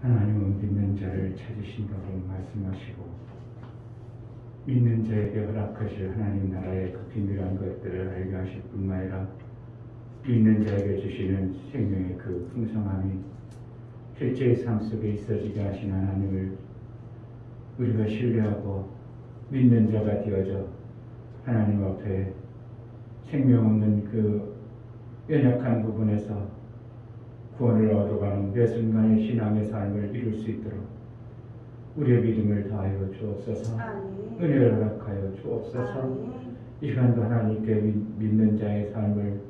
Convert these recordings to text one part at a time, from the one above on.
하나님은 믿는 자를 찾으신다고 말씀하시고 믿는 자에게 허락하실 하나님 나라의 그 비밀한 것들을 알게 하실 뿐만 아니라 믿는 자에게 주시는 생명의 그 풍성함이 실제의 삶 속에 있어지게 하신 하나님을 우리가 신뢰하고 믿는 자가 되어져 하나님 앞에 생명 없는 그 연약한 부분에서 구원을 얻어가는 매 순간의 신앙의 삶을 이룰 수 있도록 우리의 믿음을 다하여 주옵소서. 은혜를 허락하여 주옵소서. 이 시간도 하나님께 믿는 자의 삶을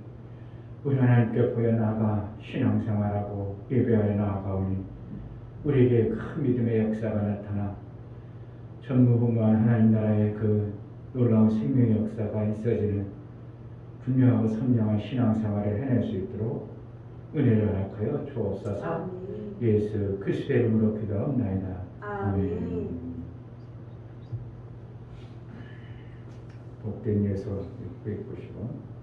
우리 하나님께 보여나가 신앙생활하고 예배하여 나아가오니 우리에게 큰 믿음의 역사가 나타나 전무후무한 하나님 나라의 그 놀라운 생명의 역사가 있어지는 분명하고 선명한 신앙생활을 해낼 수 있도록 은혜를 허락하여 주옵소서. 예수 그리스도의 이름으로 기도하옵나이다. 아멘. 복된 예수 690원.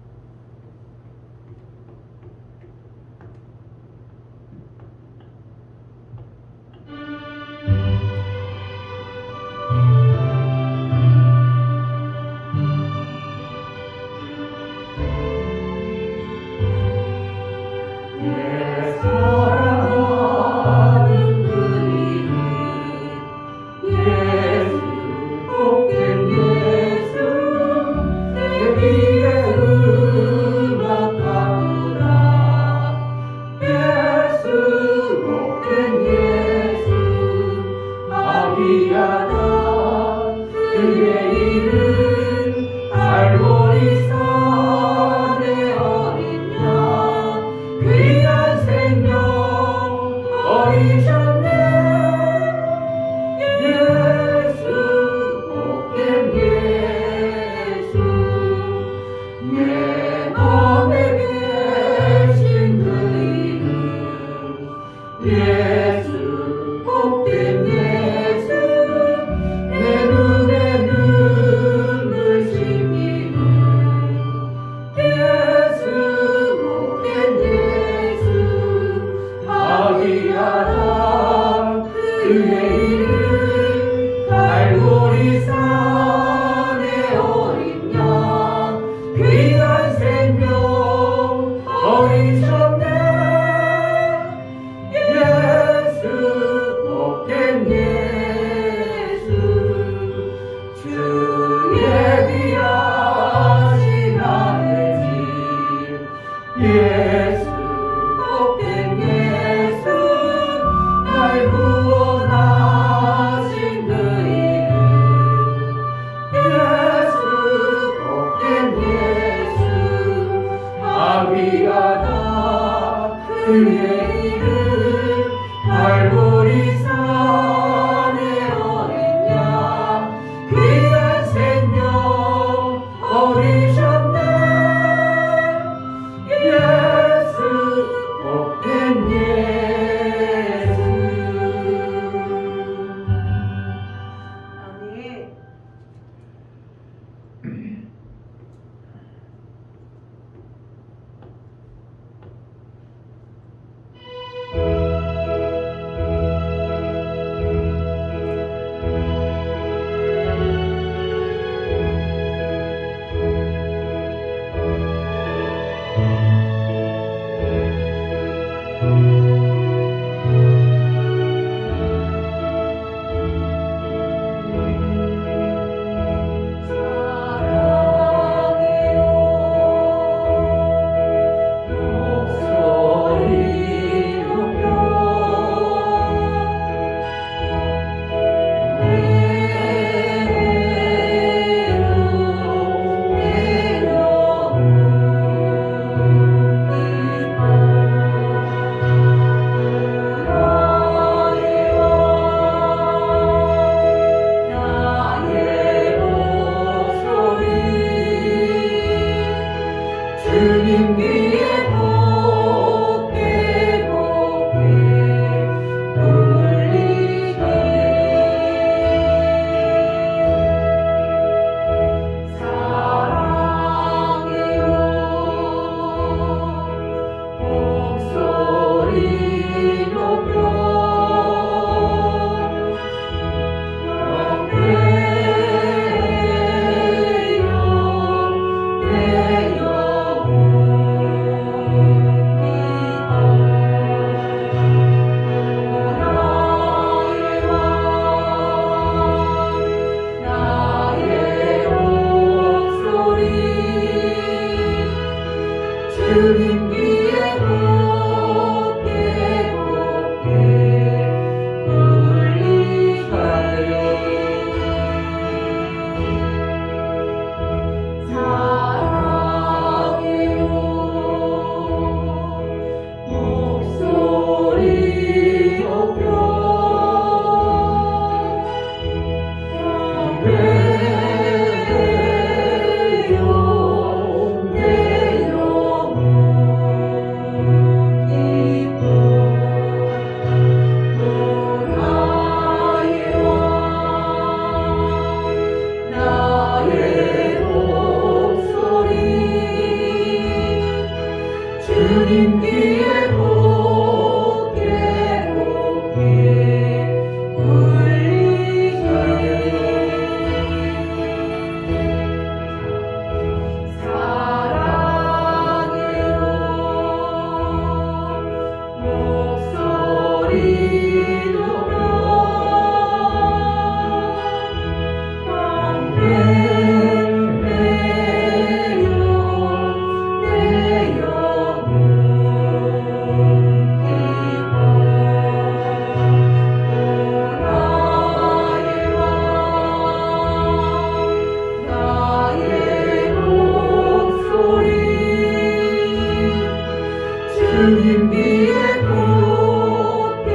주님 뒤에 곧게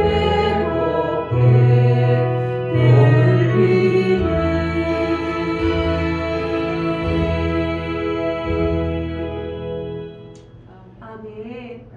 돌리니 아멘.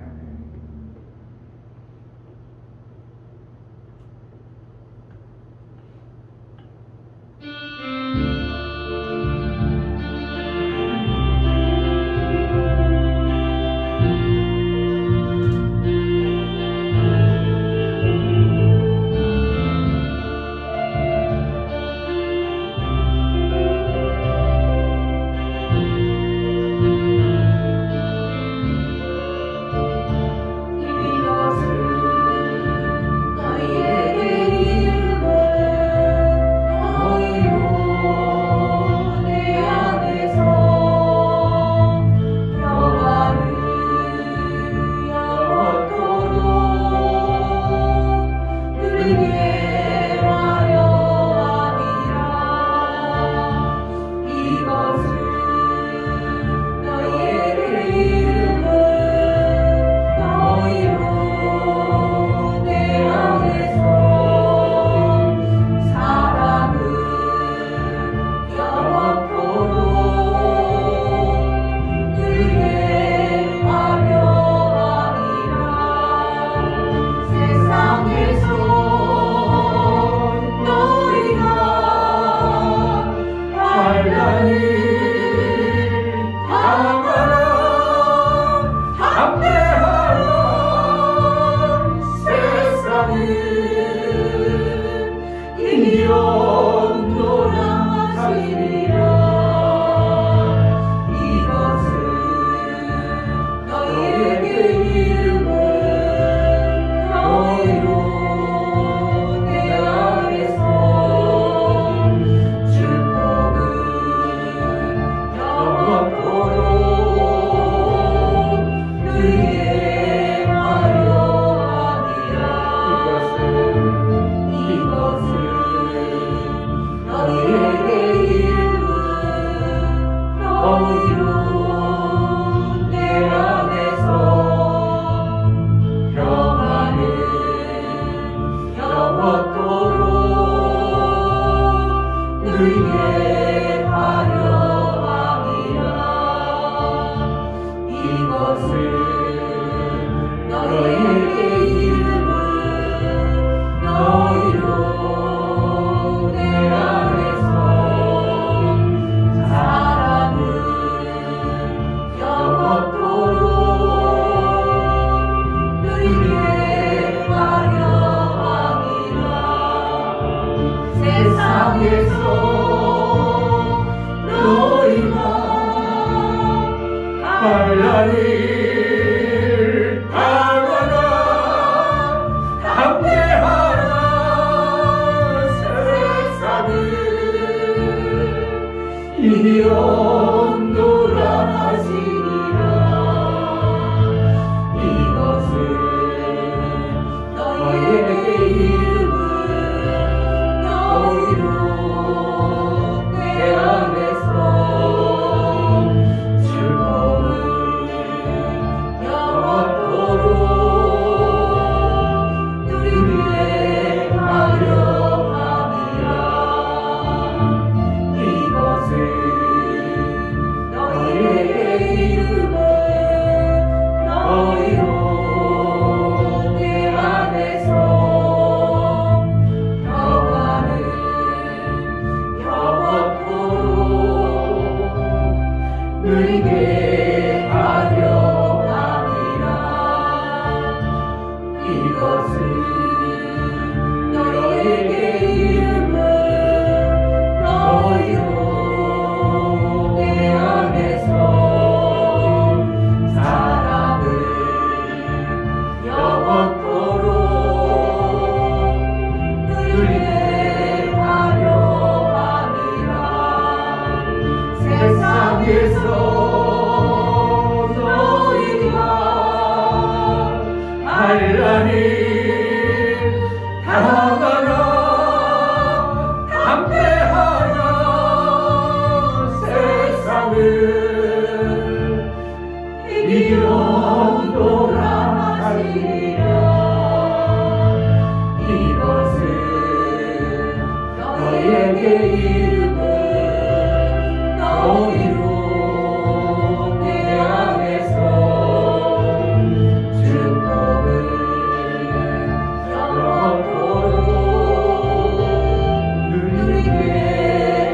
하나님 하나나 함께하라 세상을 이리 온도라 하시니라. 이것은 너희에게 이름은 너희로 내 안에서 너에게 이름을 너희로 내 안에서 축복을 영원토록 누리게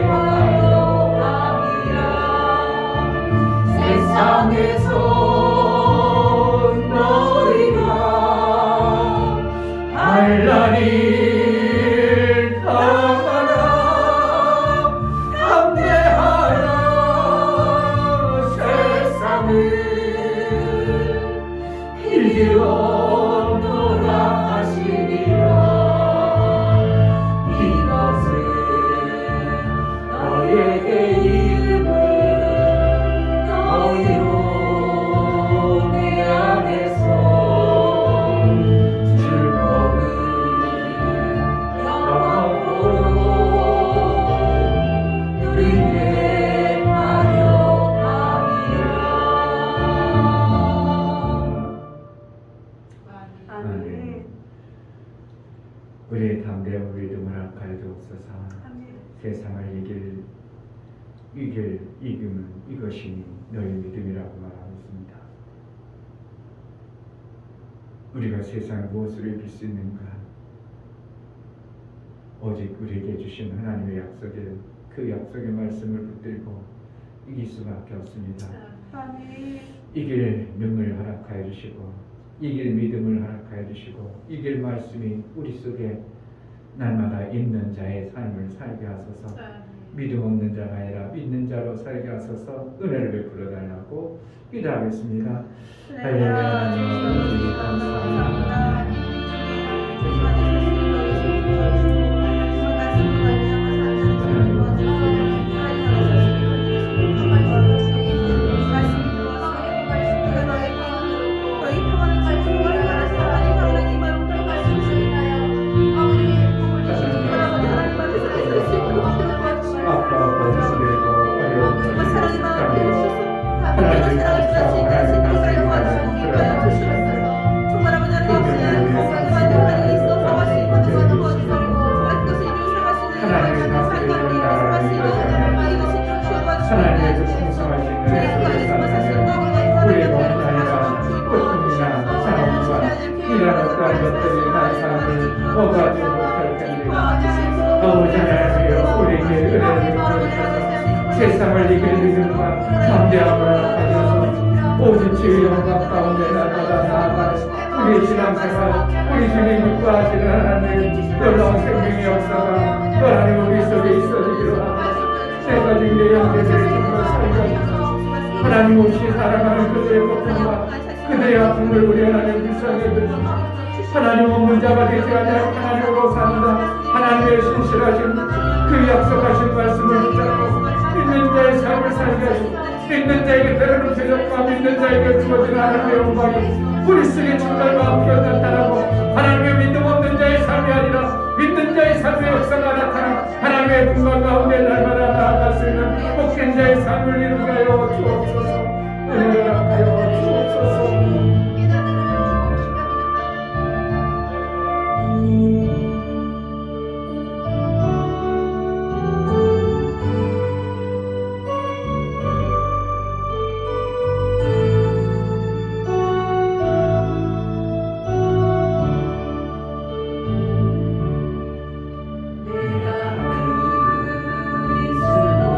하려 함이라. 세상에서 너희가 환난을 당하라. 담대하라. 세상을 이기려노라 하시니라. 이것은 너에게 이름을 너희로 내 안에서 축복을 영원토록 누리게 하려 함이라. 아멘. 우리의 담대한 믿음을 아까에 주옵소서. 아멘. 세상을 이기면 이것이 너의 믿음이라고 말하고 있습니다. 우리가 세상에 무엇을 이길 수 있는가? 오직 우리에게 주신 하나님의 그 약속의 말씀을 붙들고 이길 수밖에 없습니다. 아멘. 이길 능을 허락하여 주시고 이길 믿음을 허락하여 주시고 이길 말씀이 우리 속에 날마다 있는 자의 삶을 살게 하소서. 믿음 없는 자가 아니라 믿는 자로 살게 하소서. 은혜를 베풀어 달라고 기도하겠습니다. 할렐루야. 하나님 감사합니다. 하나님의 그 풍성하신 은혜를 감사하며 우리의 몸이 아니라 고통이나 상황과 이런 어떠한 것들이 나의 삶을 오가지 못할 텐데 아버지 하나님이여 우리에게 은혜를 베푸셔서 세상을 이길 믿음과 담대함을 가져서 오직 주의 영광 가운데 날마다 나아가는 우리의 신앙생활 우리 주님 기뻐하시는 하나님 놀라운 생명의 역사가 하나님 우리 속에 있어지기로 합니다. 내가 지금 내 영혼을 정말 살게 하나님 없이 살아가는 그들의 고통과 그들의 아픔을 우리 하나님 불쌍히 여기시고 하나님 없는 자가 되지 않냐 하나님으로 산다. 하나님의 신실하신 그 약속하신 말씀을 붙잡고 믿는 자의 삶을 살게 하시고 믿는 자에게 때로는 대적과 믿는 자에게 주어진 하나님의 영광이 우리 속에 정말과 함께 나타나고 하나님의 믿음 없는 자의 삶이 아니라 믿는 자의 삶의 역사가 나타나 하나님의 분간 가운데 날마다 나아갈 수 있는 복된 자의 삶을 이루게 하여 주옵소서. 은혜를 하여 주옵소서. 내가 그리스도와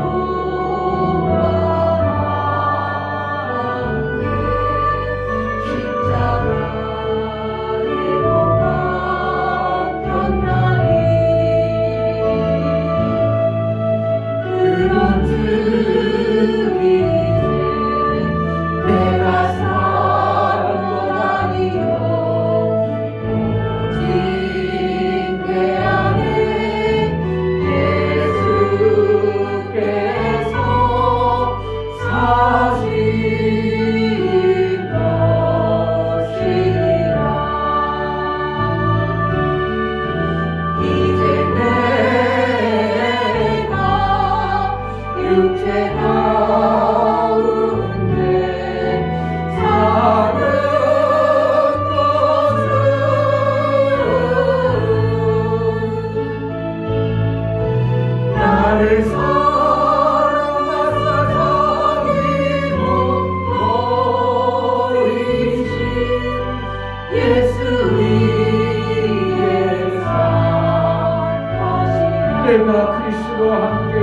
내가 그리스도와 함께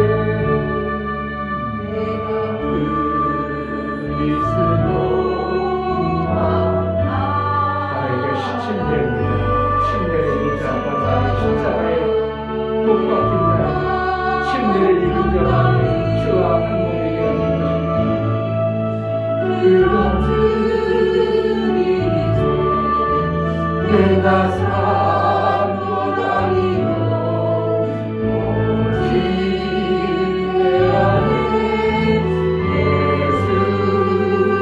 나에게 시침됩니다. 침례를 입은 자가 나의 십자가에 못 박힌 자, 침례를 입은 자만이 주와 한 몸이 되었는 것입니다. 내가 산 것 아니요 오직 내 안에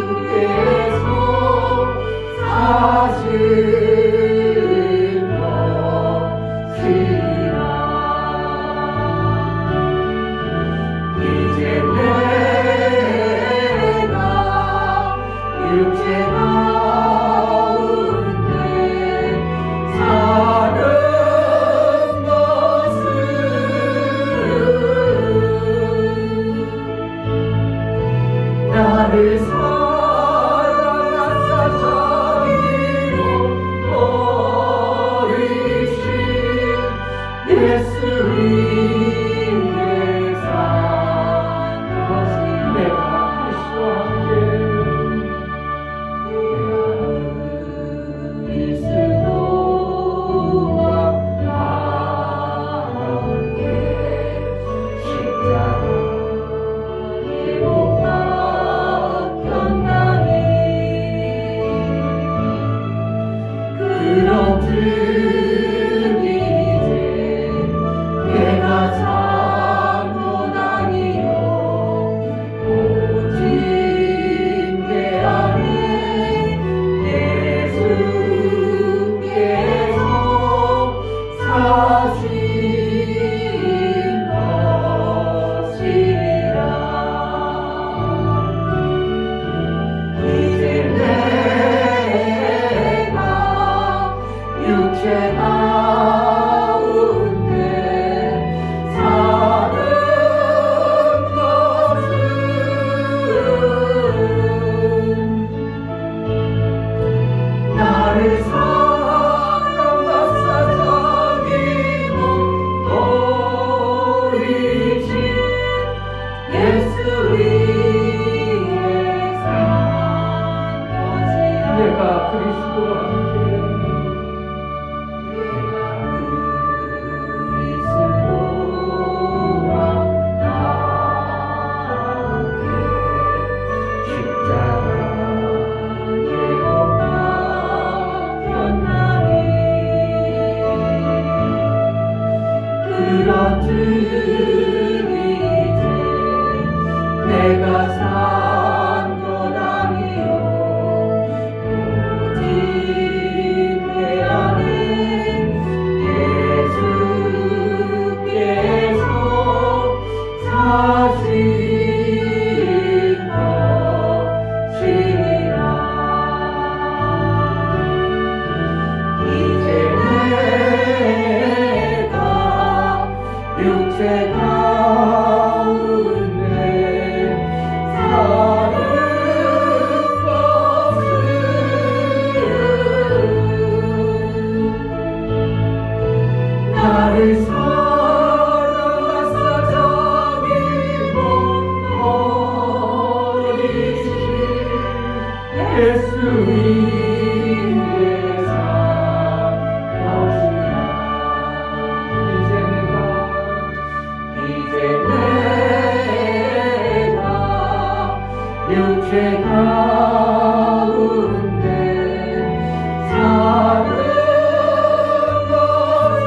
예수께서 사신 것이라. 이제 내가 육체 가운데 사는 것은 나를 사랑하사 자기로 버리신 예수 위에 산 것이 내가 그리스도와 함께 그리스도와 함께 십자가에 못 박혔나니 그런즉 이제 내가 산 것 아니요 오직 내 안에 예수께서 사신 것이라. 이제 내가 육체 가운데 사는 것은 나를 사랑하사 자기로 버리신 예수 위에 산 것이야. 내가 그리스도와 함께 그런즉 이제 내가 산 것 아니요 오직 내 안에 예수께서 사신 것이라. 이제 내가 육체 가운데 사는 것은 나를 사랑하사 자기로 버리신 예수 위에 산 것이라. 이제 내가 육체 가운데 사는 것은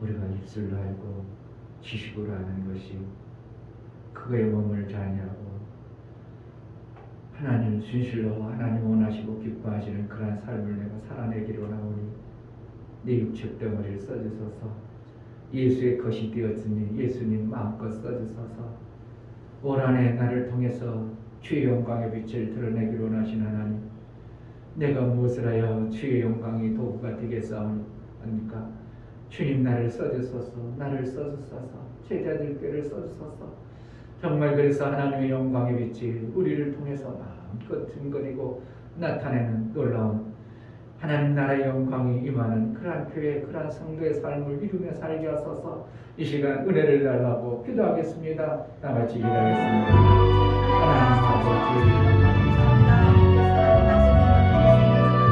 우리가 입술로 알고 지식으로 아는 것이 그거에 몸을 자냐고 하나님 진실로 하나님 원하시고 기뻐하시는 그러한 삶을 내가 살아내기로 나오니 내 육체 덩어리를 써주소서. 예수의 것이 되었으니 예수님 마음껏 써주소서. 올 한해 나를 통해서 주의 영광의 빛을 드러내기로 원하신 하나님, 내가 무엇을 하여 주의 영광이 도구가 되겠사옵니까? 주님 나를 써주소서. 나를 써주소서. 제자들께를 써주소서. 정말 그래서 하나님의 영광의 빛이 우리를 통해서 마음껏 증거되고 나타내는 놀라운 하나님 나라의 영광이 임하는 그러한 교회, 그러한 성도의 삶을 이루며 살게 하소서. 이 시간 은혜를 달라고 기도하겠습니다. 나같이 기도하겠습니다. 하나님 아버지,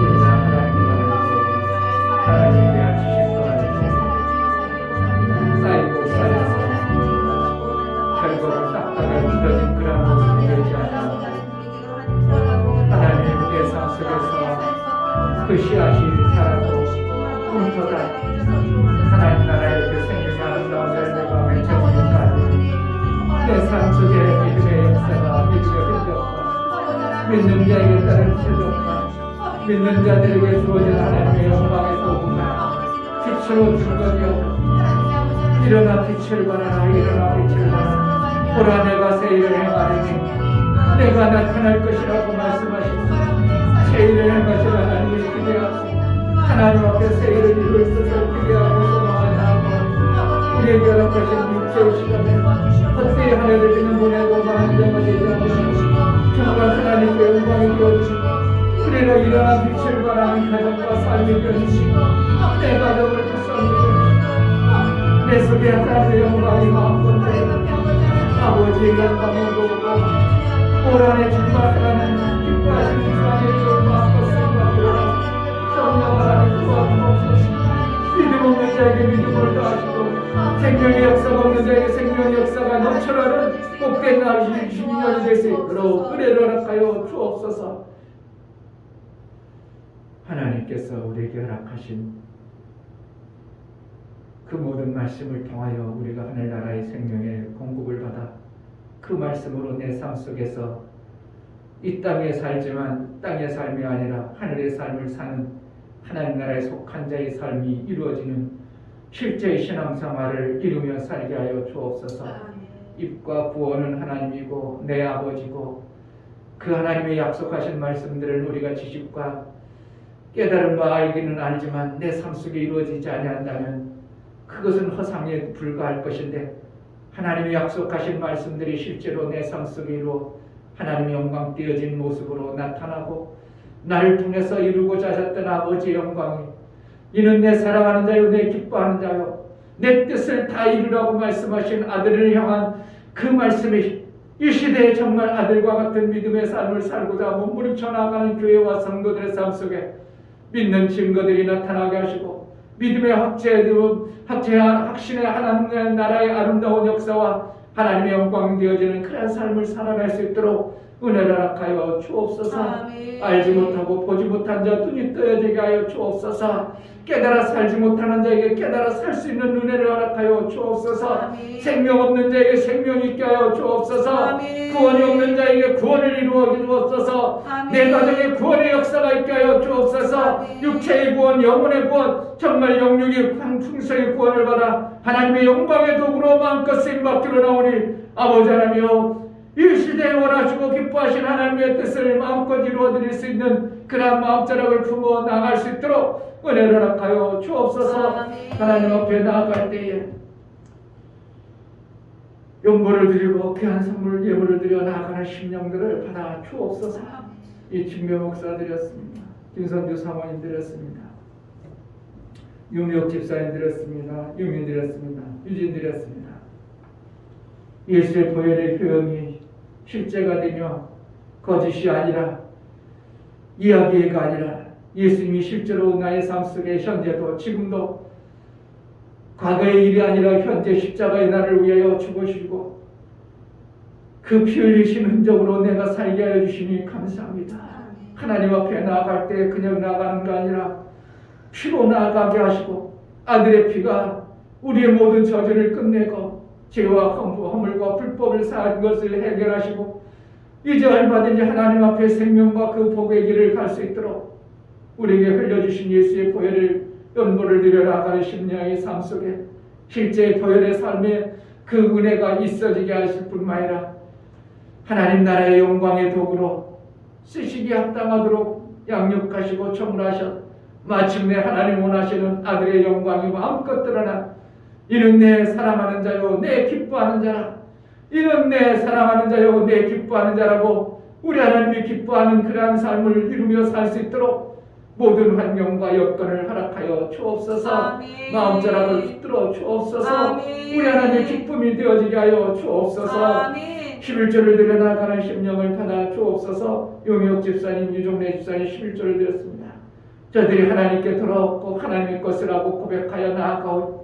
우리가 하나님을 알고 하나님에 대한 지식도 알고 쌓이고 쌓여서 결과를 딱딱하게 무뎌진 그런 모습이 되지 않아 하나님 내 삶 속에서 그 씨앗이 자라고 꿈터다 하나님 나라의 그 생명이 아름다운 열매가 맺혀지니까 내 삶 속에 믿음의 역사가 믿음의 흔적과 믿는 자에게 따른 표적과 믿는 자들에게 주어진 하나님의 영광의 도구가 빛으로 증거되어 일어나 빛을 발하라. 일어나 빛을 발하라. 보라 내가 새 일을 행하리니 내가 나타날 것이라고 말씀하시고 새 일을 행하시라. 하나님을 기대하고 하나님 앞에 새 일을 이룰 것을 기대하고 소망하고 우리에게 허락하신 육체의 시간에 헛되이 하늘을 비는 보내고 많은 자가 되지 않으시고 정말 하나님께 영광이 되어주시고 그래도 일어나 빛을 발하는 가정과 삶이 되어주시고 내 가정을 구성해 내 속에 하나님의 영광이 마음껏 아버지의 영광을 보고 올 한해 출발하는 기뻐하시는 주님의 이름을 마음껏 생각하라. 성령 하나님 구하옵소서. 믿음 없는 자에게 믿음을 더하시고 생명의 역사가 없는 자에게 생명의 역사가 넘쳐나는 복된 날이 20년이 될 수 있도록 은혜를 허락하여 주옵소서. 하나님께서 우리에게 허락하신 그 모든 말씀을 통하여 우리가 하늘나라의 생명의 공급을 받아 그 말씀으로 내 삶 속에서 이 땅에 살지만 땅의 삶이 아니라 하늘의 삶을 사는 하나님 나라에 속한 자의 삶이 이루어지는 실제의 신앙생활을 이루며 살게 하여 주옵소서. 입과 구원은 하나님이고 내 아버지고 그 하나님의 약속하신 말씀들을 우리가 지식과 깨달음과 알기는 알지만 내 삶 속에 이루어지지 아니한다면 그것은 허상에 불과할 것인데 하나님이 약속하신 말씀들이 실제로 내 삶 속에 이루어 하나님의 영광 띄어진 모습으로 나타나고 나를 통해서 이루고자 하셨던 아버지의 영광이 이는 내 사랑하는 자요 내 기뻐하는 자요 내 뜻을 다 이루라고 말씀하신 아들을 향한 그 말씀이 이 시대에 정말 아들과 같은 믿음의 삶을 살고자 몸부림쳐 나가는 교회와 성도들의 삶 속에 믿는 증거들이 나타나게 하시고 믿음의 확신의 하나님의 나라의 아름다운 역사와 하나님의 영광 되어지는 그런 삶을 살아갈 수 있도록 은혜를 허락하여 주옵소서. 알지 못하고 보지 못한 자 눈이 떠야되게 하여 주옵소서. 깨달아 살지 못하는 자에게 깨달아 살 수 있는 은혜를 허락하여 주옵소서. 생명 없는 자에게 생명이 있게 하여 주옵소서. 구원이 없는 자에게 구원을 이루어 주옵소서. 내 가정에 구원의 역사가 있게 하여 주옵소서. 육체의 구원, 영혼의 구원, 정말 영육의 풍성의 구원을 받아 하나님의 영광의 도구로 마음껏 쓰임받기로 나오니 아버지 하나님이여 이 시대에 원하시고 기뻐하신 하나님의 뜻을 마음껏 이루어드릴 수 있는 그러한 마음자락을 품어 나갈 수 있도록 은혜를 허락하여 주옵소서. 하나님 앞에 나아갈 때에 용보를 드리고 귀한 선물 예물을 드려 나아가는 심령들을 받아 주옵소서. 이 진묘 목사 드렸습니다. 김선주 사모님 드렸습니다. 유미옥 집사님 드렸습니다. 유민 드렸습니다. 유진 드렸습니다. 예수의 보혈의 효용이 실제가 되며 거짓이 아니라 이야기가 아니라 예수님이 실제로 나의 삶 속에 현재도 지금도 과거의 일이 아니라 현재 십자가의 나를 위하여 죽으시고 그 피 흘리신 흔적으로 내가 살게 하여 주시니 감사합니다. 하나님 앞에 나아갈 때 그냥 나가는 게 아니라 피로 나아가게 하시고 아들의 피가 우리의 모든 저주를 끝내고 죄와 허물과 불법을 사한 것을 해결하시고 이제 얼마든지 하나님 앞에 생명과 그 복의 길을 갈 수 있도록 우리에게 흘려주신 예수의 보혈을 연보를 들여 나가는 심령의 삶 속에 실제 보혈의 삶에 그 은혜가 있어지게 하실 뿐만 아니라 하나님 나라의 영광의 도구로 쓰시기에 합당하도록 양육하시고 청구하셔 마침내 하나님 원하시는 아들의 영광이 마음껏 드러나 이는 내 사랑하는 자요 내 기뻐하는 자라 이는 내 사랑하는 자요 내 기뻐하는 자라고 우리 하나님이 기뻐하는 그러한 삶을 이루며 살 수 있도록 모든 환경과 여건을 허락하여 주옵소서. 아멘. 마음자락을 붙들어 주옵소서. 아멘. 우리 하나님의 기쁨이 되어지게 하여 주옵소서. 아멘. 11조를 드려 나가는 심령을 받아 주옵소서. 용역 집사님, 유종래 집사님 11조를 드렸습니다. 저들이 하나님께 돌아왔고 하나님의 것을 하고 고백하여 나아가오.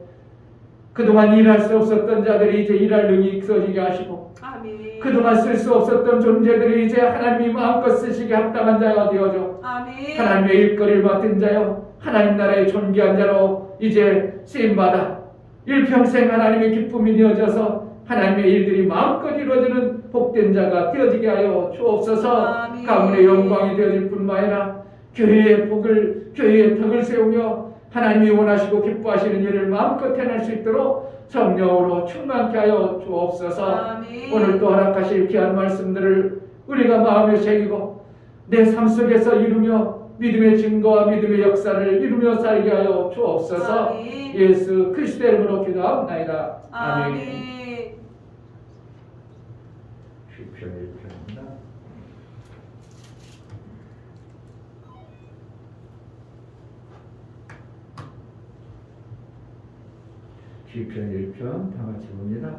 그동안 일할 수 없었던 자들이 이제 일할 능이 있어지게 하시고 아멘. 그동안 쓸 수 없었던 존재들이 이제 하나님이 마음껏 쓰시게 합당한 자가 되어줘 아멘. 하나님의 일거리를 맡은 자요 하나님 나라의 존귀한 자로 이제 쓰임받아 일평생 하나님의 기쁨이 되어져서 하나님의 일들이 마음껏 이루어지는 복된 자가 되어지게 하여 주옵소서. 아멘. 가문의 영광이 되어질 뿐만 아니라 교회의 복을 교회의 덕을 세우며 하나님이 원하시고 기뻐하시는 일을 마음껏 해낼 수 있도록 성령으로 충만케 하여 주옵소서. 아멘. 오늘 또 허락하실 귀한 말씀들을 우리가 마음에 새기고 내 삶 속에서 이루며 믿음의 증거와 믿음의 역사를 이루며 살게 하여 주옵소서. 아멘. 예수 그리스도의 이름으로 기도하옵나이다. 아멘. 아멘. 10편 1편입니다. 시편 1편 다 같이 봅니다.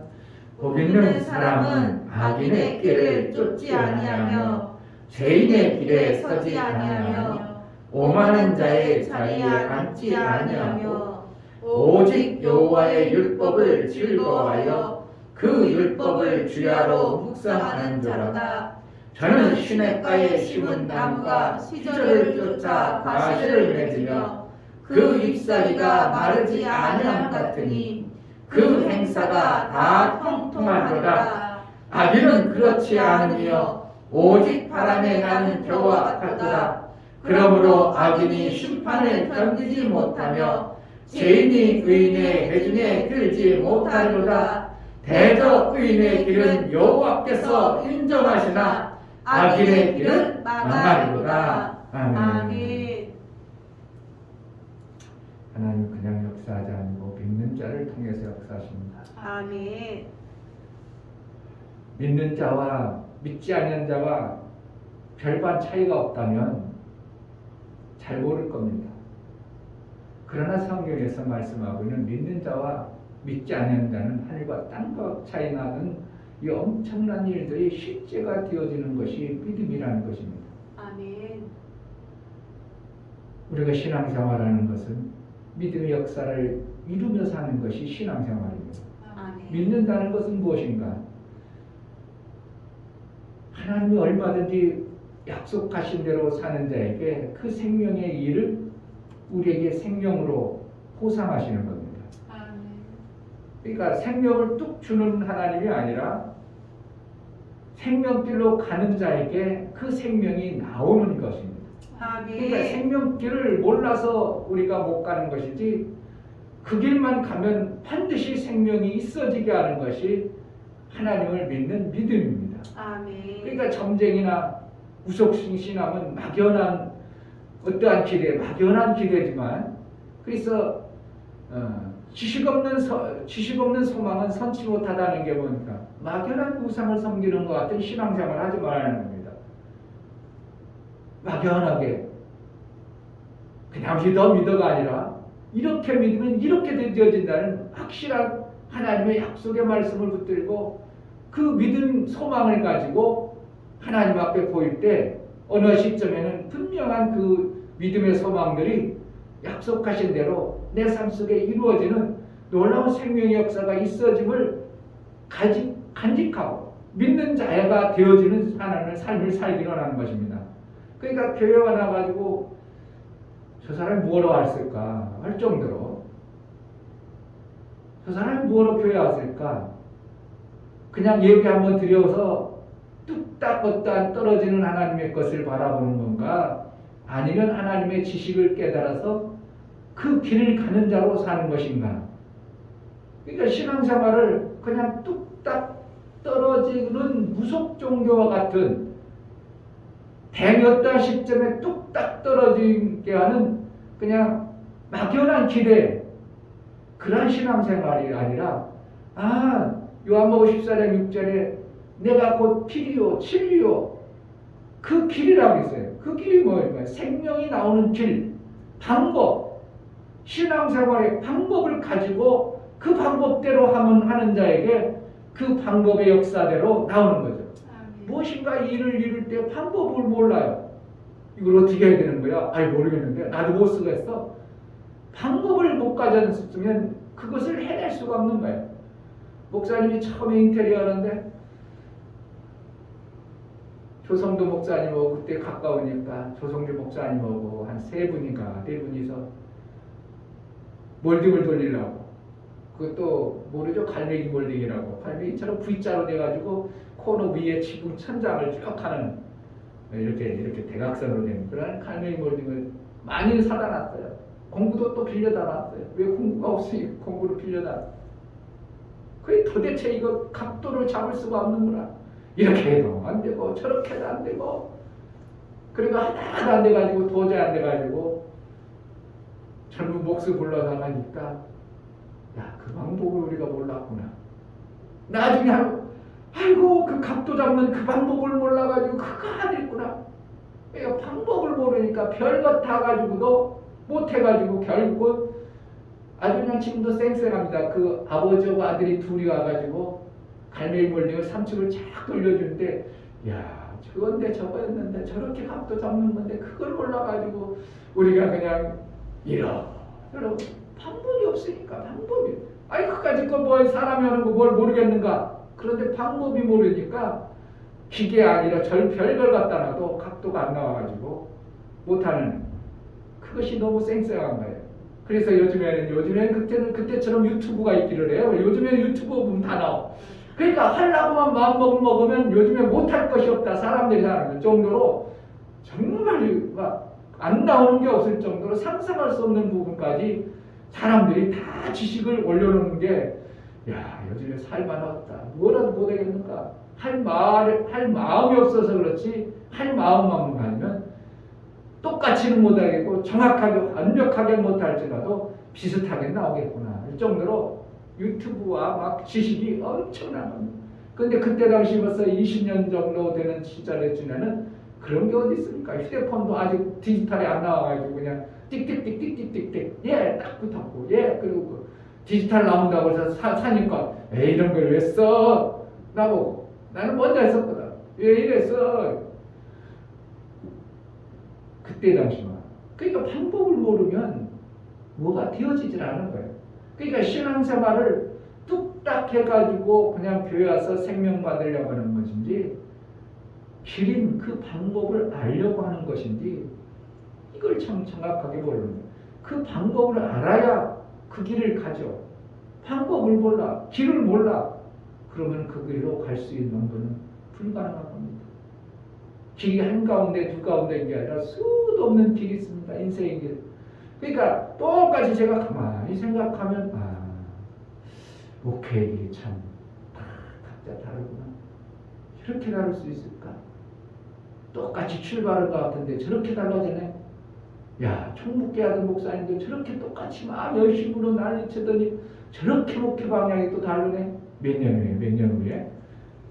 복 있는 사람은 악인의 길을 쫓지 아니하며 죄인의 길에 서지 아니하며 오만한 자의 자리에 앉지 아니하며 오직 여호와의 율법을 즐거워하여 그 율법을 주야로 묵상하는 자로다. 저는 시냇가에 심은 나무가 시절을 쫓아 과실을 맺으며 그 잎사귀가 마르지 아니함 같으니 그 행사가 다 통통하도다. 악인은 그렇지 않으며 오직 바람에 나는 겨와 같도다. 그러므로 악인이 심판을 견디지 못하며 죄인이 의인의 회중에 들지 못하리로다. 대저 의인의 길은 여호와께서 인정하시나 악인의 길은 망하리로다. 아멘. 하나님 그냥 역사하지 않고 믿는 자를 통해서 역사하십니다. 아멘. 믿는 자와 믿지 않는 자와 별반 차이가 없다면 잘 모를 겁니다. 그러나 성경에서 말씀하고 있는 믿는 자와 믿지 않는 자는 하늘과 땅과 차이 나는 이 엄청난 일들이 실제가 되어지는 것이 믿음이라는 것입니다. 아멘. 우리가 신앙생활하는 것은 믿음의 역사를 이루며 사는 것이 신앙생활입니다. 아멘. 믿는다는 것은 무엇인가? 하나님이 얼마든지 약속하신 대로 사는 자에게 그 생명의 일을 우리에게 생명으로 보상하시는 겁니다. 아멘. 그러니까 생명을 뚝 주는 하나님이 아니라 생명길로 가는 자에게 그 생명이 나오는 것입니다. 그러니까 아멘. 생명길을 몰라서 우리가 못 가는 것이지 그 길만 가면 반드시 생명이 있어지게 하는 것이 하나님을 믿는 믿음입니다. 아멘. 그러니까 점쟁이나 구속신앙은 막연한 어떠한 기대, 막연한 기대지만 그래서 지식 없는 소망은 선치 못하다는 게 뭐니까 막연한 우상을 섬기는 것 같은 신앙생활을 하지 말라는 겁니다. 막연하게 그냥 믿어가 아니라 이렇게 믿으면 이렇게 되어진다는 확실한 하나님의 약속의 말씀을 붙들고 그 믿음 소망을 가지고 하나님 앞에 보일 때 어느 시점에는 분명한 그 믿음의 소망들이 약속하신 대로 내 삶 속에 이루어지는 놀라운 생명의 역사가 있어짐을 간직하고 믿는 자가 되어지는 하나님의 삶을 살기로 하는 것입니다. 그러니까 교회 와가지고 저 사람이 뭐라고 했을까 할 정도로 그 사람이 뭐로 교회 왔을까? 그냥 예배 한번 드려서 뚝딱 어떠한 떨어지는 하나님의 것을 바라보는 건가? 아니면 하나님의 지식을 깨달아서 그 길을 가는 자로 사는 것인가? 그러니까 신앙생활을 그냥 뚝딱 떨어지는 무속 종교와 같은 대몇달 시점에 뚝딱 떨어지게 하는 그냥 막연한 기대, 그런 신앙생활이 아니라, 요한복음 14장 6절에 내가 곧 길이요 진리요, 그 길이라고 있어요. 그 길이 뭐예요? 생명이 나오는 길, 방법, 신앙생활의 방법을 가지고 그 방법대로 하는 자에게 그 방법의 역사대로 나오는 거죠. 무엇인가 일을 이룰 때 방법을 몰라요. 이걸 어떻게 해야 되는 거야? 모르겠는데 나도 못 쓰겠어. 방법을 못 가졌으면 그것을 해낼 수가 없는 거예요. 목사님이 처음에 인테리어 하는데 조성도 목사님하고 그때 가까우니까 조성주 목사님하고 한 네 분이서 몰딩을 돌리려고, 그것도 모르죠? 갈매기 몰딩이라고, 갈매기처럼 V자로 돼가지고 코너 위에 지붕 천장을 쭉 하는, 이렇게 대각선으로 된 그런 갈매기 몰딩을 많이 사다 놨어요. 공구도 또 빌려다 놨어요. 왜 공구가 없으니 공구를 빌려다 놨어요. 그게 도대체 이거 각도를 잡을 수가 없는구나. 이렇게 해도 안 되고 저렇게 해도 안 되고, 그리고 하나도 안 돼가지고 도저히 안 돼가지고 젊은 목수 불러서 하니까, 그 방법을 우리가 몰랐구나. 나중에 아이고 그 각도 잡는 그 방법을 몰라가지고 그거 안 했구나. 그러니까 방법을 모르니까 별것 다 가지고도 못해가지고 결국은 아주 그냥 지금도 쌩쌩합니다. 그 아버지하고 아들이 둘이 와가지고 갈매기 몰딩을 3층을 쫙 돌려주는데, 저건데 저거였는데 저렇게 각도 잡는 건데 그걸 몰라가지고 우리가 그냥 이러저러, 방법이 없으니까. 방법이 그까짓 거 뭐 사람이 하는 거 뭘 모르겠는가. 그런데 방법이 모르니까 기계 아니라 별걸 갖다 놔도 각도가 안 나와가지고 못하는, 그것이 너무 쌩쌩한 거예요. 그래서 요즘에는 그때처럼 유튜브가 있기를 해요. 요즘에는 유튜브 보면 다 나와. 그러니까 하려고만 마음먹으면 먹으면 요즘에 못할 것이 없다, 사람들이 하는 정도로, 정말 안 나오는 게 없을 정도로 상상할 수 없는 부분까지 사람들이 다 지식을 올려놓는 게, 요즘에 살만하다, 뭐라도 못하겠는가, 할 마음이 없어서 그렇지, 할 마음만 가지면 똑같이는 못하겠고 정확하게 완벽하게 못할지라도 비슷하게 나오겠구나 이 정도로 유튜브와 막 지식이 엄청난 겁니다. 근데 그때 당시 벌써 20년 정도 되는 시절에 지나는 그런 게 어디 있습니까? 휴대폰도 아직 디지털이 안 나와가지고 그냥 띡띡띡띡띡띡 딱 붙었고, 그리고 디지털 나온다고 해서 사니까 이런 걸 왜 써? 나보고. 나는 먼저 했었거든. 왜 이랬어? 그때 당시만. 그러니까 방법을 모르면 뭐가 되어지질 않은 거예요. 그러니까 신앙생활을 뚝딱 해가지고 그냥 교회 와서 생명 받으려고 하는 것인지, 길인 그 방법을 알려고 하는 것인지, 이걸 참 정확하게 모르는 거예요. 그 방법을 알아야 그 길을 가죠. 방법을 몰라, 길을 몰라, 그러면 그 길로 갈 수 있는 것은 불가능한 겁니다. 길이 한가운데 두 가운데인 게 아니라 수도 없는 길이 있습니다. 인생의 길. 그러니까 똑같이 제가 가만히 생각하면 목회의 길이 참 각자 다르구나. 이렇게 다를 수 있을까? 똑같이 출발한 것 같은데 저렇게 달라지네. 총묵회 하던 목사님도 저렇게 똑같이 막 열심으로 난리치더니 저렇게 목회 방향이 또 다르네. 몇 년 후에.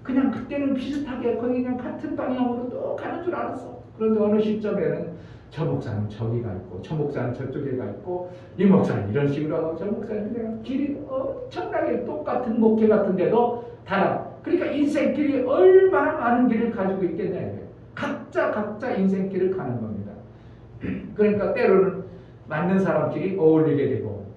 그냥 그때는 비슷하게 거의 그냥 같은 방향으로 또 가는 줄 알았어. 그런데 어느 시점에는 저 목사는 저기 가 있고 저 목사는 저쪽에 가 있고 이 목사는 이런 식으로 하고 저 목사는 그냥 길이 엄청나게 똑같은 목회 같은데도 달라. 그러니까 인생길이 얼마나 많은 길을 가지고 있겠냐. 각자 인생길을 가는 겁니다. 그러니까 때로는 맞는 사람끼리 어울리게 되고,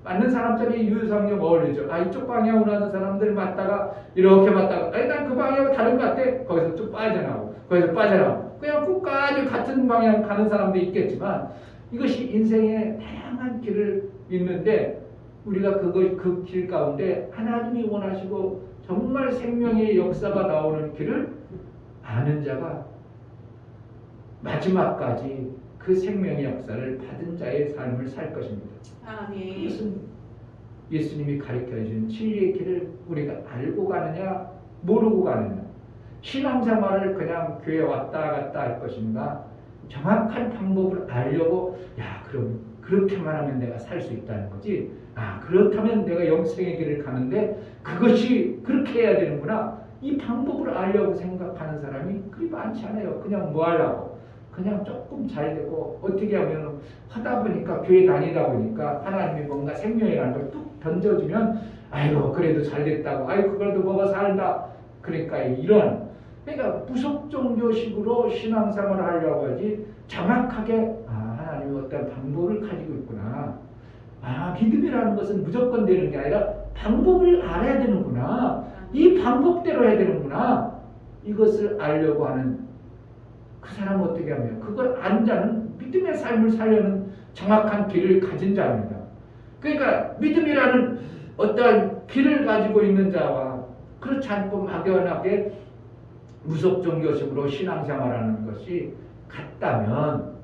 맞는 사람들이 유유상용 어울리죠. 이쪽 방향으로 하는 사람들 맞다가 이렇게 맞다가 난 그 방향으로 다른 것 같아. 거기서 쭉 빠져나오고 거기서 빠져나오고 그냥 끝까지 같은 방향 가는 사람도 있겠지만, 이것이 인생의 다양한 길을 있는데 우리가 그 길 가운데 하나님이 원하시고 정말 생명의 역사가 나오는 길을 아는 자가 마지막까지 그 생명의 역사를 받은 자의 삶을 살 것입니다. 아멘. 그것은 예수님이 가르쳐 주신 진리의 길을 우리가 알고 가느냐 모르고 가느냐, 신앙생활을 그냥 교회 왔다 갔다 할 것인가, 정확한 방법을 알려고 그럼 그렇게만 하면 내가 살 수 있다는 거지, 그렇다면 내가 영생의 길을 가는데 그것이 그렇게 해야 되는구나, 이 방법을 알려고 생각하는 사람이 그리 많지 않아요. 그냥 뭐 하려고, 그냥 조금 잘 되고 어떻게 하면 하다 보니까, 교회 다니다 보니까 하나님이 뭔가 생명이라는 걸 뚝 던져주면 아이고 그래도 잘 됐다고, 아이고 그래도 뭐가 살다, 그러니까 그러니까 무속 종교식으로 신앙생활을 하려고 하지, 정확하게 하나님이 어떤 방법을 가지고 있구나, 믿음이라는 것은 무조건 되는 게 아니라 방법을 알아야 되는구나, 이 방법대로 해야 되는구나, 이것을 알려고 하는 그 사람은 어떻게 하면, 그걸 안 자는, 믿음의 삶을 살려는 정확한 길을 가진 자입니다. 그러니까 믿음이라는 어떠한 길을 가지고 있는 자와 그렇지 않고 막연하게 무속 종교식으로 신앙생활하는 것이 같다면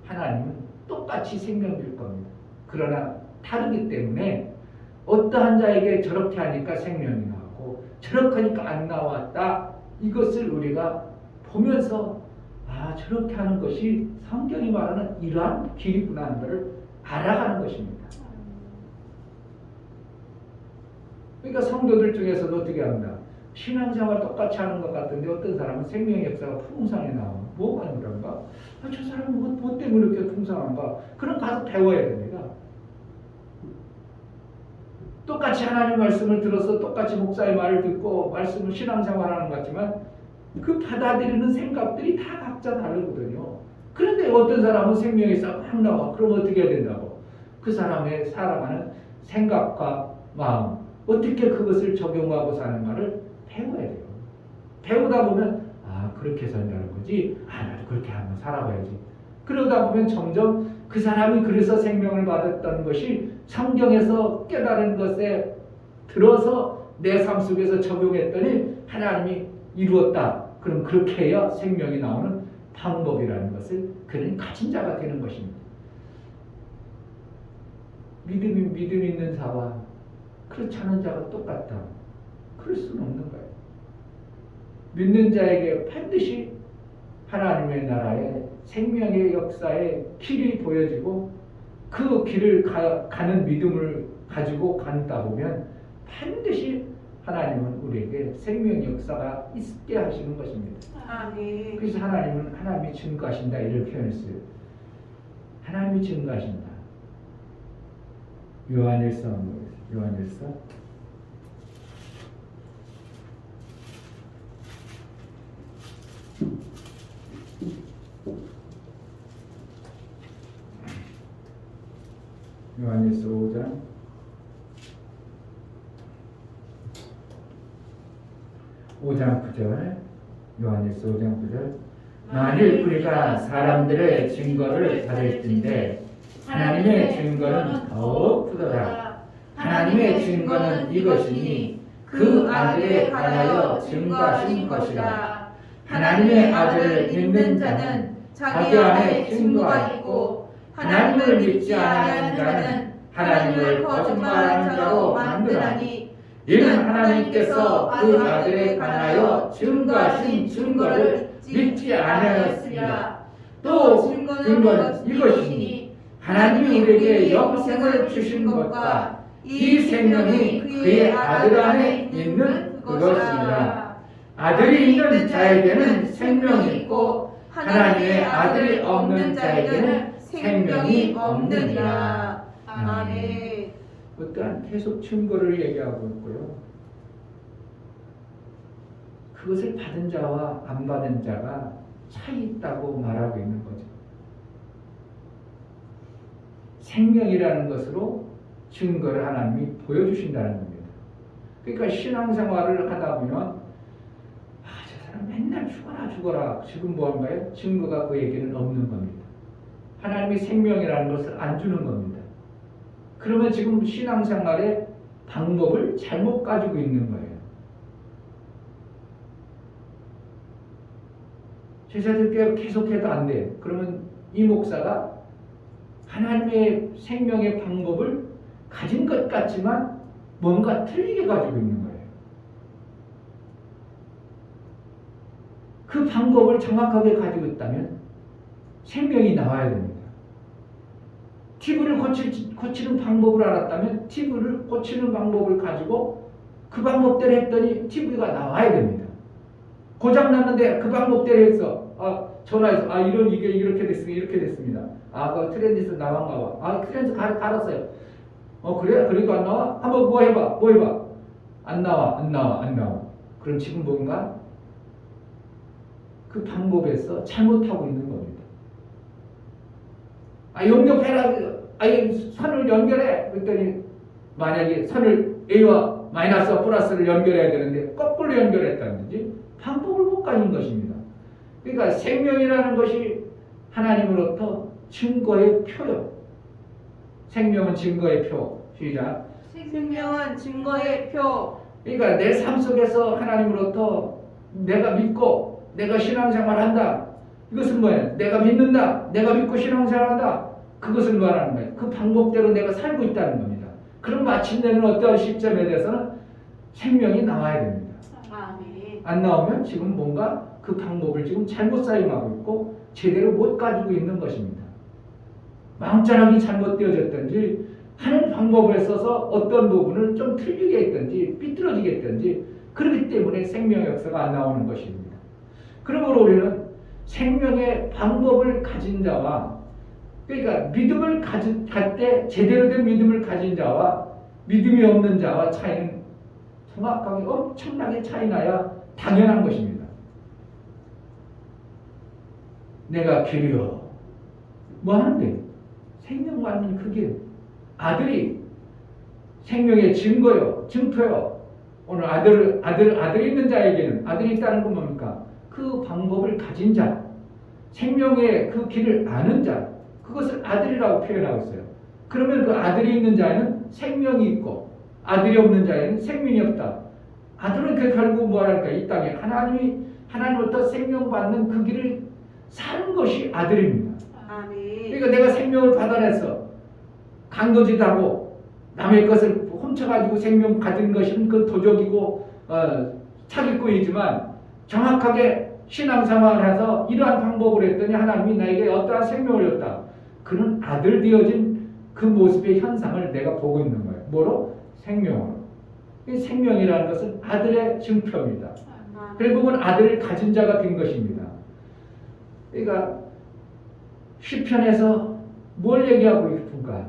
하나님은 똑같이 생명 줄 겁니다. 그러나 다르기 때문에 어떠한 자에게 저렇게 하니까 생명이 나오고 저렇게 하니까 안 나왔다, 이것을 우리가 보면서 저렇게 하는 것이 성경이 말하는 이러한 길이구나 하는 것을 알아가는 것입니다. 그러니까 성도들 중에서도 어떻게 합니다. 신앙생활 똑같이 하는 것 같은데 어떤 사람은 생명의 역사가 풍성히 나와. 뭐가 그런가? 저 사람은 뭐 때문에 이렇게 풍성한가? 그럼 가서 배워야 됩니다. 똑같이 하나님 말씀을 들어서 똑같이 목사의 말을 듣고 말씀을 신앙생활하는 것 같지만 그 받아들이는 생각들이 다 각자 다르거든요. 그런데 어떤 사람은 생명의 역사가 확 나와. 그럼 어떻게 해야 된다고? 그 사람의 살아가는 생각과 마음, 어떻게 그것을 적용하고 사는가를 배워야 돼요. 배우다 보면 그렇게 산다는 거지, 나도 그렇게 한번 살아봐야지. 그러다 보면 점점 그 사람이 그래서 생명을 받았던 것이 성경에서 깨달은 것에 들어서 내 삶 속에서 적용했더니 하나님이 이루었다. 그럼 그렇게 해야 생명이 나오는 방법이라는 것을 그는 가진 자가 되는 것입니다. 믿음 있는 자와 그렇지 않은 자가 똑같다. 그럴 수는 없는 거예요. 믿는 자에게 반드시 하나님의 나라의 생명의 역사의 길이 보여지고 그 길을 가는 믿음을 가지고 간다 보면 반드시 하나님은 우리에게 생명의 역사가 있게 하시는 것입니다. 아멘. 그래서 하나님은 하나님이 증거하신다 이를 표현했어요. 하나님이 증거하신다. 요한일서 요한일서 5장 9절, 요한일서 5장 9절. 만일 우리가 사람들의 증거를 받을진대 하나님의 증거는 더욱 크도다. 하나님의 증거는 이것이니 그 아들에 관하여 증거하신 것이라. 하나님의 아들을 믿는 자는 자기 안에 증거가 있고 하나님을 믿지 아니하는 자는 하나님을 거짓말하는 자로 만드나니, 이는 하나님께서 그 아들에 관하여 증거하신 증거를 믿지 아니하였으리라. 또 증거는 이것이니 하나님이 우리에게 영생을 주신 것과 이 생명이 그의 아들 안에 있는 그것이니라. 아들이 있는 자에게는 생명이 있고 하나님의 아들이 없는 자에게는 생명이 없느니라. 아멘. 어떠한 계속 증거를 얘기하고 있고요. 그것을 받은 자와 안 받은 자가 차이 있다고 말하고 있는 거죠. 생명이라는 것으로 증거를 하나님이 보여주신다는 겁니다. 그러니까 신앙생활을 하다 보면 저 사람 맨날 죽어라 지금 뭐한가요? 증거가 그에게는 없는 겁니다. 하나님이 생명이라는 것을 안 주는 겁니다. 그러면 지금 신앙생활의 방법을 잘못 가지고 있는 거예요. 제자들께 계속해도 안 돼. 그러면 이 목사가 하나님의 생명의 방법을 가진 것 같지만 뭔가 틀리게 가지고 있는 거예요. 그 방법을 정확하게 가지고 있다면 생명이 나와야 됩니다. TV를 고치는 방법을 알았다면 TV를 고치는 방법을 가지고 그 방법대로 했더니 TV가 나와야 됩니다. 고장 났는데 그 방법대로 했어. 전화해서 이런 이게 이렇게 됐습니다. 이렇게 됐습니다. 그 트렌드에서 나왔나 봐. 트렌드 갈았어요. 그래? 그래도 안 나와? 한번 뭐 해봐. 안 나와. 그럼 지금 뭔가 그 방법에서 잘못하고 있는 겁니다. 연결해라. 선을 연결해. 그랬더니 만약에 선을 A와 마이너스와 플러스를 연결해야 되는데 거꾸로 연결했다든지 방법을 못 가진 것입니다. 그러니까 생명이라는 것이 하나님으로부터 증거의 표요. 생명은 증거의 표. 시작. 생명은 증거의 표. 그러니까 내 삶 속에서 하나님으로부터 내가 믿고 내가 신앙생활한다. 이것은 뭐예요? 내가 믿는다. 내가 믿고 신앙생활한다. 그것을 말하는 거예요. 그 방법대로 내가 살고 있다는 겁니다. 그럼 마침내는 어떠한 시점에 대해서는 생명이 나와야 됩니다. 아멘. 안 나오면 지금 뭔가 그 방법을 지금 잘못 사용하고 있고 제대로 못 가지고 있는 것입니다. 망자락이 잘못되어졌든지 하는 방법에 있어서 어떤 부분을 좀 틀리게 했든지 삐뚤어지게 했든지 그렇기 때문에 생명의 역사가 안 나오는 것입니다. 그러므로 우리는 생명의 방법을 가진 자와 그러니까 믿음을 가질 때 제대로 된 믿음을 가진 자와 믿음이 없는 자와 차이는 정확하게 엄청나게 차이 나야 당연한 것입니다. 내가 길이요. 뭐 하는데? 생명 받는 그 길. 아들이 생명의 증거요. 증표요. 오늘 아들이 있는 자에게는 아들이 있다는 건 뭡니까? 그 방법을 가진 자. 생명의 그 길을 아는 자. 그것을 아들이라고 표현하고 있어요. 그러면 그 아들이 있는 자에는 생명이 있고 아들이 없는 자에는 생명이 없다. 아들은 결국 뭐랄까? 이 땅에 하나님으로부터 생명받는 그 길을 사는 것이 아들입니다. 아멘. 그러니까 내가 생명을 받아내서 강도짓하고 남의 것을 훔쳐가지고 생명 가진 것은 그 도적이고 사기꾼이지만 정확하게 신앙생활을 해서 이러한 방법을 했더니 하나님이 나에게 어떠한 생명을 줬다. 그는 아들 되어진 그 모습의 현상을 내가 보고 있는 거예요. 뭐로? 생명으로. 이 생명이라는 것은 아들의 증표입니다. 결국은 아들을 가진 자가 된 것입니다. 그러니까 시편에서 뭘 얘기하고 싶은가?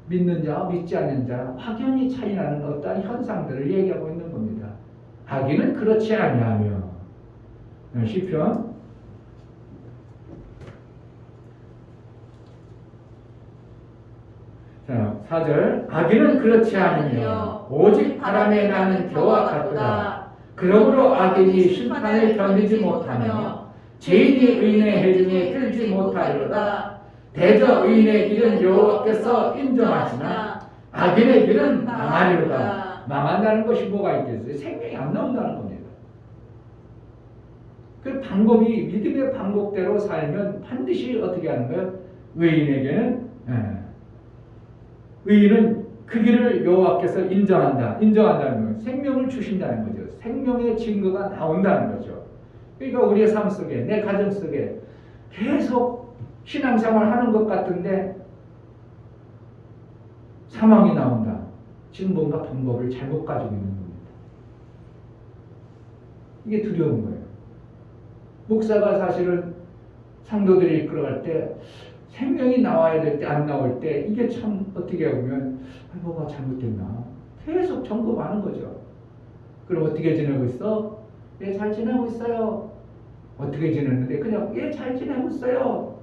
믿는 자와 믿지 않는 자 확연히 차이 나는 어떠한 현상들을 얘기하고 있는 겁니다. 하기는 그렇지 아니하며 시편 4절 악인은 그렇지 않으며 오직 바람에 나는 겨와 같도다. 그러므로 악인이 심판을 견디지 못하며 죄인이 의인의 해중에 들지 못하리로다. 대저 의인의 길은 여호와께서 인정하시나 악인의 길은 망하리로다. 망한다는 것이 뭐가 있겠어요? 생명이 안 나온다는 겁니다. 그 방법이 믿음의 방법대로 살면 반드시 어떻게 하는 거예요? 의인에게는 의인은 그 길을 여호와께서 인정한다는 거예요. 생명을 주신다는 거죠. 생명의 증거가 나온다는 거죠. 그러니까 우리의 삶 속에 내 가정 속에 계속 신앙생활 하는 것 같은데 사망이 나온다. 지금 뭔가 방법을 잘못 가지고 있는 겁니다. 이게 두려운 거예요. 목사가 사실은 상도들이 이끌어갈 때 생명이 나와야 될 때 안 나올 때 이게 참 어떻게 보면 뭐가 잘못됐나 계속 점검하는 거죠. 그럼 어떻게 지내고 있어? 예, 잘 지내고 있어요. 어떻게 지냈는데 그냥 예, 잘 지내고 있어요.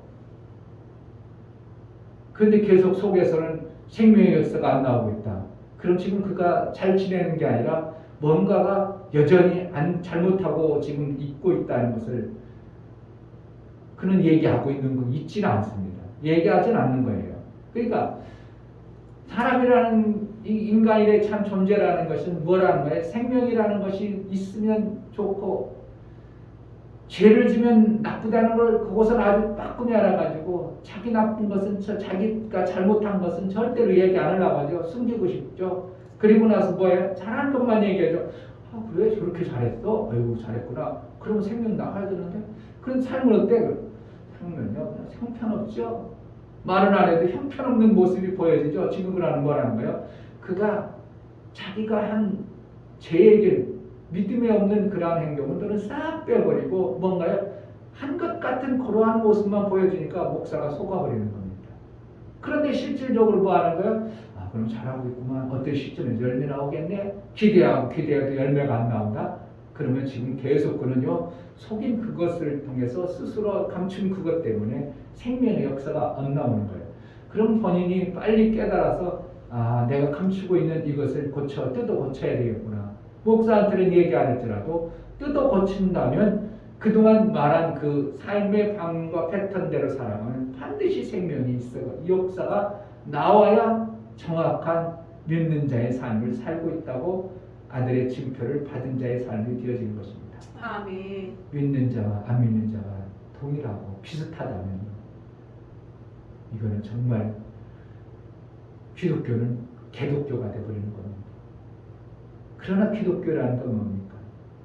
그런데 계속 속에서는 생명의 역사가 안 나오고 있다. 그럼 지금 그가 잘 지내는 게 아니라 뭔가가 여전히 잘못하고 지금 잊고 있다는 것을 그는 얘기하고 있는 거 잊지는 않습니다. 얘기하진 않는 거예요. 그러니까 사람이라는 이 인간의 참 존재라는 것은 뭐라는 거예요? 생명이라는 것이 있으면 좋고 죄를 지면 나쁘다는 걸 그것을 아주 빠꾸니 알아가지고 자기 나쁜 것은 자기가 잘못한 것은 절대로 얘기 안 하려고 하죠. 숨기고 싶죠. 그리고 나서 뭐예요? 잘한 것만 얘기하죠. 아, 그래? 저렇게 잘했어? 아이고 잘했구나. 그러면 생명 나가야 되는데 그런 삶은 어때? 생명은요 그냥 형편없죠. 말은 안 해도 형편없는 모습이 보여지죠. 지금 그러는 거라는 거예요. 그가 자기가 한 죄에게 믿음이 없는 그러한 행동들은 싹 빼버리고 뭔가요? 한 것 같은 그러한 모습만 보여주니까 목사가 속아버리는 겁니다. 그런데 실질적으로 뭐 하는 거예요? 아, 그럼 잘하고 있구만. 어떤 시점에서 열매 나오겠네? 기대해도 열매가 안 나온다? 그러면 지금 계속 그는요, 속인 그것을 통해서 스스로 감춘 그것 때문에 생명의 역사가 안 나오는 거예요. 그럼 본인이 빨리 깨달아서 아, 내가 감추고 있는 이것을 뜯어 고쳐야 되겠구나. 목사한테는 얘기 안 했더라도 뜯어 고친다면 그동안 말한 그 삶의 방과 패턴대로 살아가면 반드시 생명이 있어. 이 역사가 나와야 정확한 믿는 자의 삶을 살고 있다고 아들의 징표를 받은 자의 삶이 되어진 것입니다. 아멘. 믿는 자와 안 믿는 자가 동일하고 비슷하다면 이거는 정말 기독교는 개독교가 되어버리는 겁니다. 그러나 기독교라는 건 뭡니까?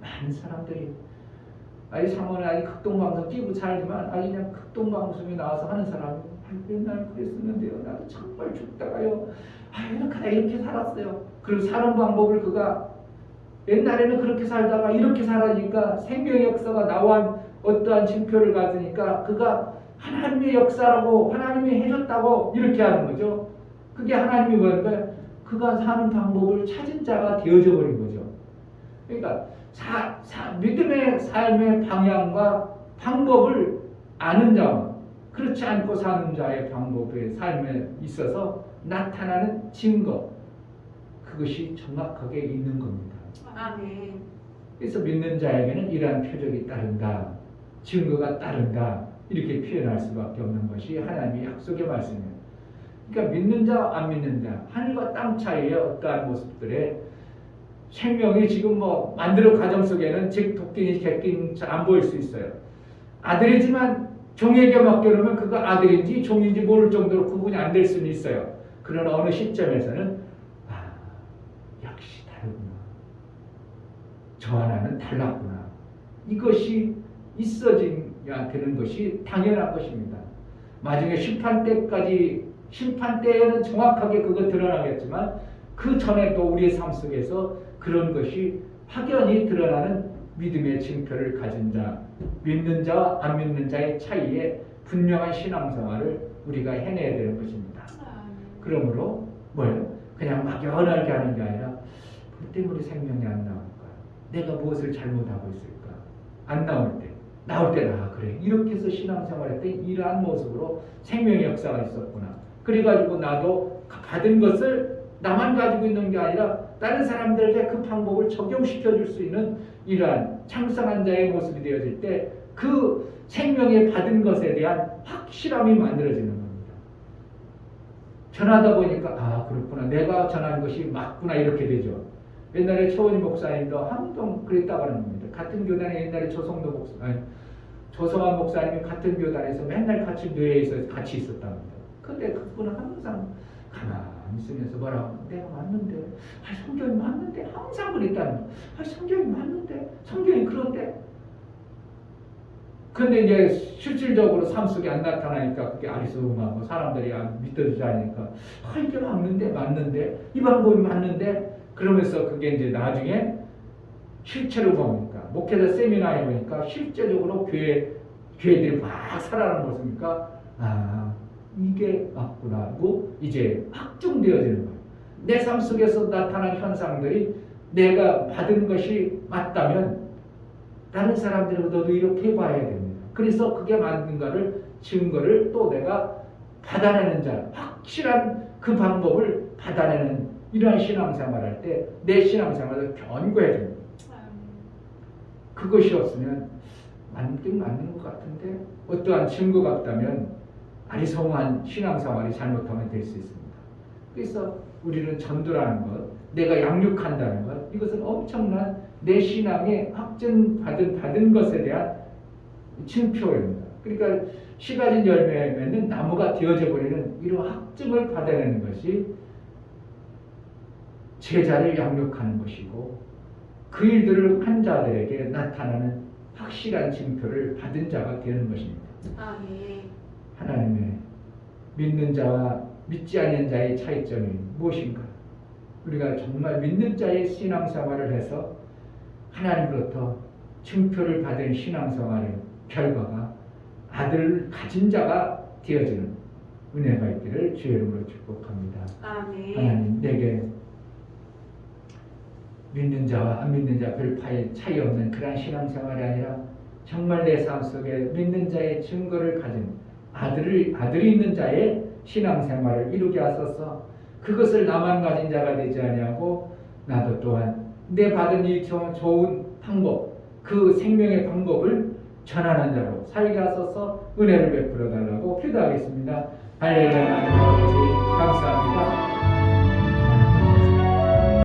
많은 사람들이 아니 상원에 아니 극동방송 끼고 살지만 아니 그냥 극동방송에 나와서 하는 사람이 옛날 그랬었는데요. 나도 정말 죽다가요. 아 이렇게 살았어요. 그리고 사는 방법을 그가 옛날에는 그렇게 살다가 이렇게 살아니까 생명의 역사가 나와 어떠한 징표를 가지니까 그가 하나님의 역사라고 하나님이 해줬다고 이렇게 하는 거죠. 그게 하나님이 뭔가 그가 사는 방법을 찾은 자가 되어져 버린 거죠. 그러니까 믿음의 삶의 방향과 방법을 아는 자와 그렇지 않고 사는 자의 방법의 삶에 있어서 나타나는 증거 그것이 정확하게 있는 겁니다. 아멘. 그래서 믿는 자에게는 이러한 표적이 따른다. 증거가 따른다. 이렇게 표현할 수밖에 없는 것이 하나님의 약속의 말씀이에요. 그러니까 믿는 자, 안 믿는 자, 하늘과 땅 차이의 어떠한 모습들에 생명이 지금 뭐 만들어 가정 속에는 즉 도끼니 객끼니 안 보일 수 있어요. 아들이지만 종에게 맡겨놓으면 그가 아들인지 종인지 모를 정도로 구분이 안 될 수는 있어요. 그러나 어느 시점에서는 아, 역시 다르구나. 저 하나는 달랐구나. 이것이 있어져야 되는 것이 당연한 것입니다. 나중에 심판 때에는 정확하게 그거 드러나겠지만 그 전에 또 우리의 삶 속에서 그런 것이 확연히 드러나는 믿음의 징표를 가진 자, 믿는 자와 안 믿는 자의 차이에 분명한 신앙생활을 우리가 해내야 되는 것입니다. 그러므로 뭐예요? 그냥 막연하게 하는 게 아니라 그 때문에 생명이 안 나올까? 내가 무엇을 잘못하고 있을까? 안 나올 때, 나올 때는 아 그래 이렇게 해서 신앙생활할 때 이러한 모습으로 생명의 역사가 있었구나. 그래가지고 나도 받은 것을 나만 가지고 있는 게 아니라 다른 사람들에게 그 방법을 적용시켜 줄 수 있는 이러한 창성한 자의 모습이 되어질 때 그 생명에 받은 것에 대한 확실함이 만들어지는 겁니다. 전하다 보니까 아 그렇구나 내가 전한 것이 맞구나 이렇게 되죠. 옛날에 최원희 목사님도 항상 그랬다고 하는 겁니다. 같은 교단에 옛날에 조성환 목사님이 같은 교단에서 맨날 같이 뇌에서 같이 있었답니다. 근데 그분은 항상 가만히 있으면서 뭐라고 내가 맞는데 성경이 맞는데 항상 그랬다는 거예요. 성경이 맞는데 성경이 그런데 근데 이제 실질적으로 삶 속에 안 나타나니까 그게 아리송하고 사람들이 믿어지지 않으니까 이게 맞는데 이 방법이 맞는데 그러면서 그게 이제 나중에 실체로 보니까 목회자 세미나에 보니까 실제적으로 교회들이 막 살아나는 모습이니까 아 이게 맞구나 하고 이제 확정되어지는 거예요. 내 삶 속에서 나타난 현상들이 내가 받은 것이 맞다면 다른 사람들하고 너도 이렇게 해봐야 됩니다. 그래서 그게 맞는가를 증거를 또 내가 받아내는 자 확실한 그 방법을 받아내는 이러한 신앙생활 할 때 내 신앙생활을 견고해 줍니다. 그것이 없으면 맞는 것 같은데 어떠한 증거가 없다면 아리송한 신앙생활이 잘못하면 될 수 있습니다. 그래서 우리는 전도라는 것, 내가 양육한다는 것, 이것은 엄청난 내 신앙에 받은 것에 대한 징표입니다. 그러니까 씨 가진 열매 맺는 나무가 되어져 버리는 이런 확증을 받아내는 것이 제자를 양육하는 것이고, 그 일들을 한 자들에게 나타나는 확실한 징표를 받은 자가 되는 것입니다. 아멘. 하나님의 믿는 자와 믿지 않는 자의 차이점이 무엇인가? 우리가 정말 믿는 자의 신앙생활을 해서 하나님으로부터 징표를 받은 신앙생활의 결과가 아들을 가진 자가 되어지는 은혜가 있기를 주의 이름으로 축복합니다. 아멘. 하나님, 내게 믿는 자와 안 믿는 자 별 차이 없는 그런 신앙생활이 아니라 정말 내 삶 속에 믿는 자의 증거를 가진 아들이 있는 자의 신앙생활을 이루게 하소서. 그것을 나만 가진 자가 되지 아니하고 나도 또한 내 받은 이 좋은 방법, 그 생명의 방법을 전하는 자로 살게 하소서. 은혜를 베풀어 달라고 기도하겠습니다. 할렐루야. 아버지 감사합니다.